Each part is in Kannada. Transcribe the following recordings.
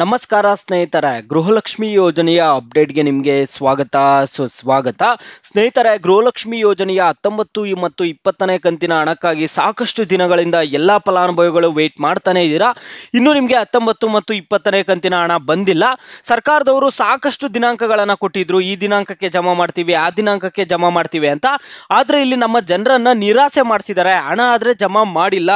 ನಮಸ್ಕಾರ ಸ್ನೇಹಿತರೆ, ಗೃಹಲಕ್ಷ್ಮಿ ಯೋಜನೆಯ ಅಪ್ಡೇಟ್ಗೆ ನಿಮಗೆ ಸ್ವಾಗತ ಸುಸ್ವಾಗತ. ಸ್ನೇಹಿತರೆ, ಗೃಹಲಕ್ಷ್ಮಿ ಯೋಜನೆಯ 19 ಮತ್ತು 20ನೇ ಕಂತಿನ ಹಣಕ್ಕಾಗಿ ಸಾಕಷ್ಟು ದಿನಗಳಿಂದ ಎಲ್ಲ ಫಲಾನುಭವಿಗಳು ವೇಟ್ ಮಾಡ್ತಾನೆ ಇದ್ದೀರಾ. ಇನ್ನು ನಿಮಗೆ 19 ಮತ್ತು 20ನೇ ಕಂತಿನ ಹಣ ಬಂದಿಲ್ಲ. ಸರ್ಕಾರದವರು ಸಾಕಷ್ಟು ದಿನಾಂಕಗಳನ್ನು ಕೊಟ್ಟಿದ್ರು, ಈ ದಿನಾಂಕಕ್ಕೆ ಜಮಾ ಮಾಡ್ತೀವಿ, ಆ ದಿನಾಂಕಕ್ಕೆ ಜಮಾ ಮಾಡ್ತೀವಿ ಅಂತ. ಆದರೆ ಇಲ್ಲಿ ನಮ್ಮ ಜನರನ್ನ ನಿರಾಸೆ ಮಾಡಿಸಿದ್ದಾರೆ, ಹಣ ಆದರೆ ಜಮಾ ಮಾಡಿಲ್ಲ.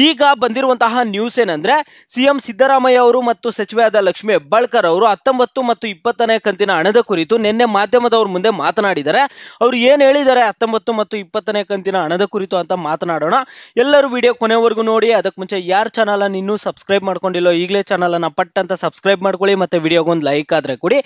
ಈಗ ಬಂದಿರುವಂತಹ ನ್ಯೂಸ್ ಏನಂದ್ರೆ, ಸಿಎಂ ಸಿದ್ದರಾಮಯ್ಯ ಅವರು ಮತ್ತು ಸಚಿವರಾದ ಲಕ್ಷ್ಮಿ ಹೆಬ್ಬಾಳ್ಕರ್ ಅವರು 19 ಮತ್ತು 20ನೇ ಕಂತಿನ ಹಣದ ಕುರಿತು ನಿನ್ನೆ ಮಾಧ್ಯಮದವ್ರ ಮುಂದೆ ಮಾತನಾಡಿದ್ದಾರೆ. ಅವರು ಏನು ಹೇಳಿದ್ದಾರೆ 19 ಮತ್ತು 20ನೇ ಕಂತಿನ ಹಣದ ಕುರಿತು ಅಂತ ಮಾತನಾಡೋಣ. ಎಲ್ಲರೂ ವಿಡಿಯೋ ಕೊನೆವರೆಗೂ ನೋಡಿ. ಅದಕ್ಕೆ ಮುಂಚೆ ಯಾರು ಚಾನಲ್ ಅನ್ನು ಇನ್ನೂ ಸಬ್ಸ್ಕ್ರೈಬ್ ಮಾಡ್ಕೊಂಡಿಲ್ಲೋ ಈಗಲೇ ಚಾನಲ್ ಅನ್ನು ಪಟ್ ಅಂತ ಸಬ್ಸ್ಕ್ರೈಬ್ ಮಾಡ್ಕೊಳ್ಳಿ. ಮತ್ತೆ ವಿಡಿಯೋಗೊಂದು ಲೈಕ್ ಆದ್ರೆ ಕೊಡಿ.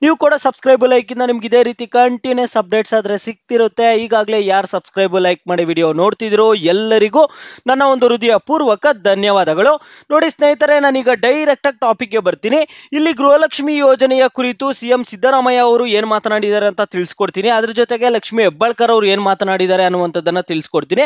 ನೀವು ಕೂಡ ಸಬ್ಸ್ಕ್ರೈಬ್ ಲೈಕ್ ಇಂದ ನಿಮ್ಗೆ ಇದೇ ರೀತಿ ಕಂಟಿನ್ಯೂಸ್ ಅಪ್ಡೇಟ್ಸ್ ಆದ್ರೆ ಸಿಗ್ತಿರುತ್ತೆ. ಈಗಾಗಲೇ ಯಾರು ಸಬ್ಸ್ಕ್ರೈಬ್ ಲೈಕ್ ಮಾಡಿ ವಿಡಿಯೋ ನೋಡ್ತಿದ್ರು ಎಲ್ಲರಿಗೂ ನನ್ನ ಒಂದು ಹೃದಯ ಪೂರ್ವಕ ಧನ್ಯವಾದಗಳು. ನೋಡಿ ಸ್ನೇಹಿತರೆ, ನಾನೀಗ ಡೈರೆಕ್ಟ್ ಆಗಿ ಟಾಪಿಕ್ಗೆ ಬರ್ತೀನಿ. ಇಲ್ಲಿ ಗೃಹಲಕ್ಷ್ಮಿ ಯೋಜನೆಯ ಕುರಿತು ಸಿಎಂ ಸಿದ್ದರಾಮಯ್ಯ ಅವರು ಏನ್ ಮಾತನಾಡಿದ್ದಾರೆ ಅಂತ ತಿಳಿಸ್ಕೊಡ್ತೀನಿ. ಅದ್ರ ಜೊತೆಗೆ ಲಕ್ಷ್ಮಿ ಹೆಬ್ಬಾಳ್ಕರ್ ಅವರು ಏನ್ ಮಾತನಾಡಿದ್ದಾರೆ ಅನ್ನುವಂಥದ್ದನ್ನ ತಿಳಿಸ್ಕೊಡ್ತೀನಿ.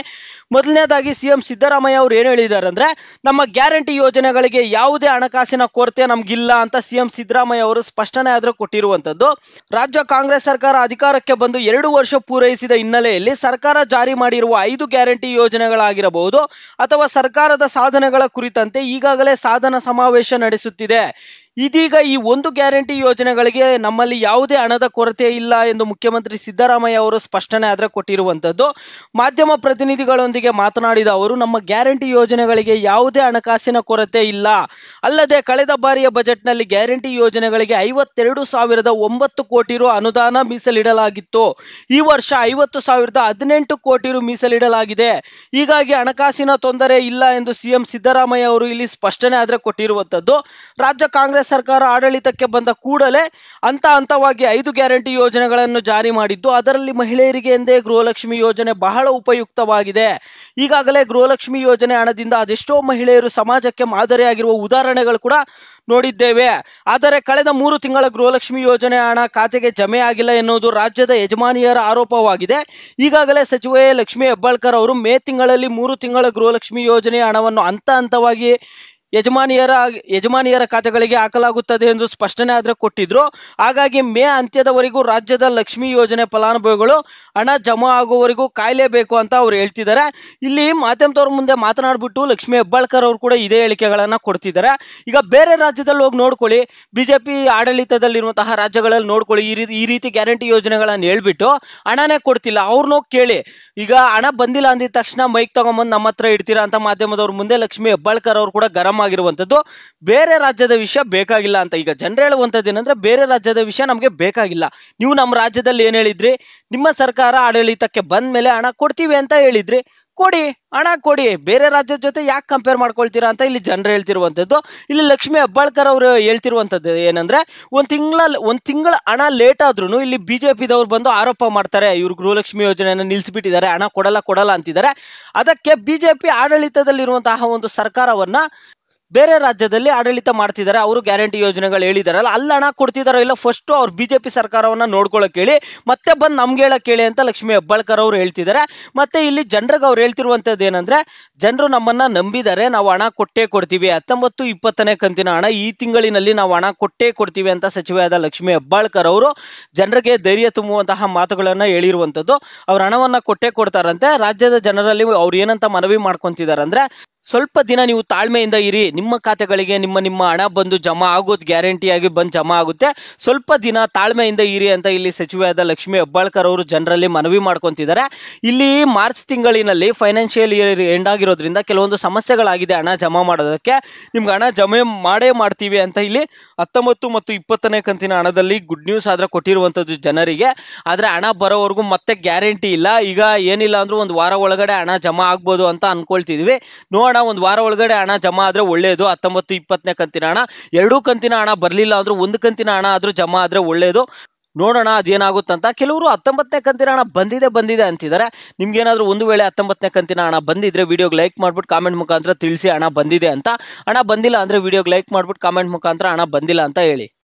ಮೊದಲನೇದಾಗಿ ಸಿಎಂ ಸಿದ್ದರಾಮಯ್ಯ ಅವರು ಏನ್ ಹೇಳಿದ್ದಾರೆ ಅಂದ್ರೆ, ನಮ್ಮ ಗ್ಯಾರಂಟಿ ಯೋಜನೆಗಳಿಗೆ ಯಾವುದೇ ಹಣಕಾಸಿನ ಕೊರತೆ ನಮ್ಗಿಲ್ಲ ಅಂತ ಸಿಎಂ ಸಿದ್ದರಾಮಯ್ಯ ಅವರು ಸ್ಪಷ್ಟನೆ ಆದ್ರೂ ಕೊಟ್ಟಿರುವಂತದ್ದು. ರಾಜ್ಯ ಕಾಂಗ್ರೆಸ್ ಸರ್ಕಾರ ಅಧಿಕಾರಕ್ಕೆ ಬಂದು 2 ವರ್ಷ ಪೂರೈಸಿದ ಹಿನ್ನೆಲೆಯಲ್ಲಿ ಸರ್ಕಾರ ಜಾರಿ ಮಾಡಿರುವ 5 ಗ್ಯಾರಂಟಿ ಯೋಜನೆಗಳಾಗಿರಬಹುದು ಅಥವಾ ಸರ್ಕಾರದ ಸಾಧನೆಗಳ ಕುರಿತಂತೆ ಈಗಾಗಲೇ ಸಾಧನ ಸಮಾವೇಶ ನಡೆಸುತ್ತಿದೆ. ಇದೀಗ ಈ 1 ಗ್ಯಾರಂಟಿ ಯೋಜನೆಗಳಿಗೆ ನಮ್ಮಲ್ಲಿ ಯಾವುದೇ ಹಣದ ಕೊರತೆ ಇಲ್ಲ ಎಂದು ಮುಖ್ಯಮಂತ್ರಿ ಸಿದ್ದರಾಮಯ್ಯ ಅವರು ಸ್ಪಷ್ಟನೆ ಆದ್ರೆ ಕೊಟ್ಟಿರುವಂತದ್ದು. ಮಾಧ್ಯಮ ಪ್ರತಿನಿಧಿಗಳೊಂದಿಗೆ ಮಾತನಾಡಿದ ಅವರು, ನಮ್ಮ ಗ್ಯಾರಂಟಿ ಯೋಜನೆಗಳಿಗೆ ಯಾವುದೇ ಹಣಕಾಸಿನ ಕೊರತೆ ಇಲ್ಲ. ಅಲ್ಲದೆ ಕಳೆದ ಬಾರಿಯ ಬಜೆಟ್ನಲ್ಲಿ ಗ್ಯಾರಂಟಿ ಯೋಜನೆಗಳಿಗೆ 52,009 ಕೋಟಿ ರು ಅನುದಾನ ಮೀಸಲಿಡಲಾಗಿತ್ತು. ಈ ವರ್ಷ 50,018 ಕೋಟಿ ರು ಮೀಸಲಿಡಲಾಗಿದೆ. ಹೀಗಾಗಿ ಹಣಕಾಸಿನ ತೊಂದರೆ ಇಲ್ಲ ಎಂದು ಸಿಎಂ ಸಿದ್ದರಾಮಯ್ಯ ಅವರು ಇಲ್ಲಿ ಸ್ಪಷ್ಟನೆ ಆದ್ರೆ ಕೊಟ್ಟಿರುವಂತದ್ದು. ರಾಜ್ಯ ಕಾಂಗ್ರೆಸ್ ಸರ್ಕಾರ ಆಡಳಿತಕ್ಕೆ ಬಂದ ಕೂಡಲೇ ಹಂತವಾಗಿ 5 ಗ್ಯಾರಂಟಿ ಯೋಜನೆಗಳನ್ನು ಜಾರಿ ಮಾಡಿದ್ದು, ಅದರಲ್ಲಿ ಮಹಿಳೆಯರಿಗೆ ಎಂದೇ ಗೃಹಲಕ್ಷ್ಮಿ ಯೋಜನೆ ಬಹಳ ಉಪಯುಕ್ತವಾಗಿದೆ. ಈಗಾಗಲೇ ಗೃಹಲಕ್ಷ್ಮಿ ಯೋಜನೆ ಹಣದಿಂದ ಅದೆಷ್ಟೋ ಮಹಿಳೆಯರು ಸಮಾಜಕ್ಕೆ ಮಾದರಿಯಾಗಿರುವ ಉದಾಹರಣೆಗಳು ಕೂಡ ನೋಡಿದ್ದೇವೆ. ಆದರೆ ಕಳೆದ 3 ತಿಂಗಳ ಗೃಹಲಕ್ಷ್ಮಿ ಯೋಜನೆ ಹಣ ಖಾತೆಗೆ ಜಮೆ ಆಗಿಲ್ಲ ಎನ್ನುವುದು ರಾಜ್ಯದ ಯಜಮಾನಿಯರ ಆರೋಪವಾಗಿದೆ. ಈಗಾಗಲೇ ಸಚಿವೆ ಲಕ್ಷ್ಮಿ ಹೆಬ್ಬಾಳ್ಕರ್ ಅವರು ಮೇ ತಿಂಗಳಲ್ಲಿ 3 ತಿಂಗಳ ಗೃಹಲಕ್ಷ್ಮಿ ಯೋಜನೆಯ ಹಣವನ್ನು ಹಂತವಾಗಿ ಯಜಮಾನಿಯರ ಖಾತೆಗಳಿಗೆ ಹಾಕಲಾಗುತ್ತದೆ ಎಂದು ಸ್ಪಷ್ಟನೆ ಆದ್ರೆ ಕೊಟ್ಟಿದ್ರು. ಹಾಗಾಗಿ ಮೇ ಅಂತ್ಯದವರೆಗೂ ರಾಜ್ಯದ ಲಕ್ಷ್ಮಿ ಯೋಜನೆ ಫಲಾನುಭವಿಗಳು ಹಣ ಜಮಾ ಆಗುವವರೆಗೂ ಕಾಯಲೇಬೇಕು ಅಂತ ಅವ್ರು ಹೇಳ್ತಿದ್ದಾರೆ. ಇಲ್ಲಿ ಮಾಧ್ಯಮದವ್ರ ಮುಂದೆ ಮಾತನಾಡ್ಬಿಟ್ಟು ಲಕ್ಷ್ಮಿ ಹೆಬ್ಬಾಳ್ಕರ್ ಅವರು ಕೂಡ ಇದೇ ಹೇಳಿಕೆಗಳನ್ನ ಕೊಡ್ತಿದ್ದಾರೆ. ಈಗ ಬೇರೆ ರಾಜ್ಯದಲ್ಲಿ ಹೋಗಿ ನೋಡ್ಕೊಳ್ಳಿ, ಬಿಜೆಪಿ ಆಡಳಿತದಲ್ಲಿರುವಂತಹ ರಾಜ್ಯಗಳಲ್ಲಿ ನೋಡ್ಕೊಳ್ಳಿ, ಈ ರೀತಿ ಗ್ಯಾರಂಟಿ ಯೋಜನೆಗಳನ್ನ ಹೇಳ್ಬಿಟ್ಟು ಹಣನೇ ಕೊಡ್ತಿಲ್ಲ. ಅವ್ರನ್ನೋ ಕೇಳಿ, ಈಗ ಹಣ ಬಂದಿಲ್ಲ ಅಂದಿದ ತಕ್ಷಣ ಮೈಕ್ ತಗೊಂಬಂದು ನಮ್ಮ ಹತ್ರ ಇಡ್ತೀರಾ ಅಂತ ಮಾಧ್ಯಮದವ್ರ ಮುಂದೆ ಲಕ್ಷ್ಮಿ ಹೆಬ್ಬಾಳ್ಕರ್ ಅವರು ಕೂಡ ಗರಂ ಆಗಿರುವಂತದ್ದು. ಬೇರೆ ರಾಜ್ಯದ ವಿಷಯ ಬೇಕಾಗಿಲ್ಲ ಅಂತ ಈಗ ಜನರು ಹೇಳುವಂತದ್ದು ಏನಂದ್ರೆ, ಬೇರೆ ರಾಜ್ಯದ ವಿಷಯ ನಮಗೆ ಬೇಕಾಗಿಲ್ಲ. ನೀವು ನಮ್ಮ ರಾಜ್ಯದಲ್ಲಿ ಏನ್ ಹೇಳಿದ್ರಿ, ನಿಮ್ಮ ಸರ್ಕಾರ ಆಡಳಿತಕ್ಕೆ ಬಂದ ಮೇಲೆ ಹಣ ಕೊಡ್ತೀವಿ ಅಂತ ಹೇಳಿದ್ರಿ, ಕೊಡಿ, ಹಣ ಕೊಡಿ, ಬೇರೆ ರಾಜ್ಯದ ಜೊತೆ ಯಾಕೆ ಕಂಪೇರ್ ಮಾಡ್ಕೊಳ್ತೀರಾ ಅಂತ ಇಲ್ಲಿ ಜನರು ಹೇಳ್ತಿರುವಂತದ್ದು. ಇಲ್ಲಿ ಲಕ್ಷ್ಮಿ ಹೆಬ್ಬಾಳ್ಕರ್ ಅವರು ಹೇಳ್ತಿರುವಂತದ್ದು ಏನಂದ್ರೆ, ಒಂದ್ ತಿಂಗಳ ಹಣ ಲೇಟ್ ಆದ್ರೂ ಇಲ್ಲಿ ಬಿಜೆಪಿದವ್ರು ಬಂದು ಆರೋಪ ಮಾಡ್ತಾರೆ, ಇವ್ರು ಗೃಹಲಕ್ಷ್ಮಿ ಯೋಜನೆಯನ್ನು ನಿಲ್ಲಿಸಿಬಿಟ್ಟಿದ್ದಾರೆ, ಹಣ ಕೊಡಲ್ಲ ಅಂತಿದ್ದಾರೆ. ಅದಕ್ಕೆ ಬಿಜೆಪಿ ಆಡಳಿತದಲ್ಲಿರುವಂತಹ ಒಂದು ಸರ್ಕಾರವನ್ನ ಬೇರೆ ರಾಜ್ಯದಲ್ಲಿ ಆಡಳಿತ ಮಾಡ್ತಿದ್ದಾರೆ, ಅವರು ಗ್ಯಾರಂಟಿ ಯೋಜನೆಗಳು ಹೇಳಿದಾರಲ್ಲ, ಅಲ್ಲಿ ಹಣ ಕೊಡ್ತಿದಾರೋ ಇಲ್ಲ ಫಸ್ಟ್ ಅವ್ರು ಬಿಜೆಪಿ ಸರ್ಕಾರವನ್ನ ನೋಡ್ಕೊಳ್ಳೋಕೆ ಹೇಳಿ, ಮತ್ತೆ ಬಂದು ನಮ್ಗೆ ಹೇಳಕ್ ಹೇಳಿ ಅಂತ ಲಕ್ಷ್ಮಿ ಹೆಬ್ಬಾಳ್ಕರ್ ಅವರು ಹೇಳ್ತಿದ್ದಾರೆ. ಮತ್ತೆ ಇಲ್ಲಿ ಜನರಿಗೆ ಅವ್ರು ಹೇಳ್ತಿರುವಂತದ್ದು ಏನಂದ್ರೆ, ಜನರು ನಮ್ಮನ್ನ ನಂಬಿದ್ದಾರೆ, ನಾವು ಹಣ ಕೊಟ್ಟೇ ಕೊಡ್ತೀವಿ, 19, 20ನೇ ಕಂತಿನ ಹಣ ಈ ತಿಂಗಳಿನಲ್ಲಿ ನಾವು ಹಣ ಕೊಟ್ಟೇ ಕೊಡ್ತೀವಿ ಅಂತ ಸಚಿವೆಯಾದ ಲಕ್ಷ್ಮಿ ಹೆಬ್ಬಾಳ್ಕರ್ ಅವರು ಜನರಿಗೆ ಧೈರ್ಯ ತುಂಬುವಂತಹ ಮಾತುಗಳನ್ನ ಹೇಳಿರುವಂತದ್ದು. ಅವ್ರ ಹಣವನ್ನ ಕೊಟ್ಟೇ ಕೊಡ್ತಾರಂತೆ. ರಾಜ್ಯದ ಜನರಲ್ಲಿ ಅವ್ರು ಏನಂತ ಮನವಿ ಮಾಡ್ಕೊಂತಿದ್ದಾರೆ ಅಂದ್ರೆ, ಸ್ವಲ್ಪ ದಿನ ನೀವು ತಾಳ್ಮೆಯಿಂದ ಇರಿ, ನಿಮ್ಮ ಖಾತೆಗಳಿಗೆ ನಿಮ್ಮ ಹಣ ಬಂದು ಜಮಾ ಆಗೋದು ಗ್ಯಾರಂಟಿಯಾಗಿ ಬಂದು ಜಮಾ ಆಗುತ್ತೆ, ಸ್ವಲ್ಪ ದಿನ ತಾಳ್ಮೆಯಿಂದ ಇರಿ ಅಂತ ಇಲ್ಲಿ ಸಚಿವೆಯಾದ ಲಕ್ಷ್ಮಿ ಹೆಬ್ಬಾಳ್ಕರ್ ಅವರು ಜನರಲ್ಲಿ ಮನವಿ ಮಾಡ್ಕೊಂತಿದ್ದಾರೆ. ಇಲ್ಲಿ ಮಾರ್ಚ್ ತಿಂಗಳಿನಲ್ಲಿ ಫೈನಾನ್ಷಿಯಲ್ ಇಯರ್ ಎಂಡ್ ಆಗಿರೋದ್ರಿಂದ ಕೆಲವೊಂದು ಸಮಸ್ಯೆಗಳಾಗಿದೆ ಹಣ ಜಮಾ ಮಾಡೋದಕ್ಕೆ. ನಿಮ್ಗೆ ಹಣ ಜಮೆ ಮಾಡ್ತೀವಿ ಅಂತ ಇಲ್ಲಿ 19 ಮತ್ತು 20ನೇ ಕಂತಿನ ಹಣದಲ್ಲಿ ಗುಡ್ ನ್ಯೂಸ್ ಆದ್ರೆ ಕೊಟ್ಟಿರುವಂಥದ್ದು ಜನರಿಗೆ. ಆದರೆ ಹಣ ಬರೋವರೆಗೂ ಮತ್ತೆ ಗ್ಯಾರಂಟಿ ಇಲ್ಲ. ಈಗ ಏನಿಲ್ಲ ಅಂದ್ರೂ 1 ವಾರ ಒಳಗಡೆ ಹಣ ಜಮಾ ಆಗ್ಬೋದು ಅಂತ ಅನ್ಕೊಳ್ತಿದ್ವಿ. ನೋಡೋಣ, 1 ವಾರ ಒಳಗಡೆ ಹಣ ಜಮಾ ಆದ್ರೆ ಒಳ್ಳೇದು. 19, 20ನೇ ಕಂತಿನ ಹಣ, 2 ಕಂತಿನ ಹಣ ಬರಲಿಲ್ಲ ಅಂದ್ರೂ 1 ಕಂತಿನ ಹಣ ಆದ್ರೂ ಜಮಾ ಆದ್ರೆ ಒಳ್ಳೇದು. ನೋಡೋಣ ಅದೇನಾಗುತ್ತಂತ. ಕೆಲವರು 19ನೇ ಕಂತಿನ ಹಣ ಬಂದಿದೆ ಅಂತಿದ್ದಾರೆ. ನಿಮ್ಗೇನಾದ್ರೂ ಒಂದು ವೇಳೆ 19ನೇ ಕಂತಿನ ಹಣ ಬಂದಿದ್ರೆ ವಿಡಿಯೋಗೆ ಲೈಕ್ ಮಾಡ್ಬಿಟ್ಟು ಕಾಮೆಂಟ್ ಮುಖಾಂತರ ತಿಳಿಸಿ ಹಣ ಬಂದಿದೆ ಅಂತ. ಹಣ ಬಂದಿಲ್ಲ ಅಂದ್ರೆ ವಿಡಿಯೋಗೆ ಲೈಕ್ ಮಾಡ್ಬಿಟ್ಟು ಕಾಮೆಂಟ್ ಮುಖಾಂತರ ಹಣ ಬಂದಿಲ್ಲ ಅಂತ ಹೇಳಿ.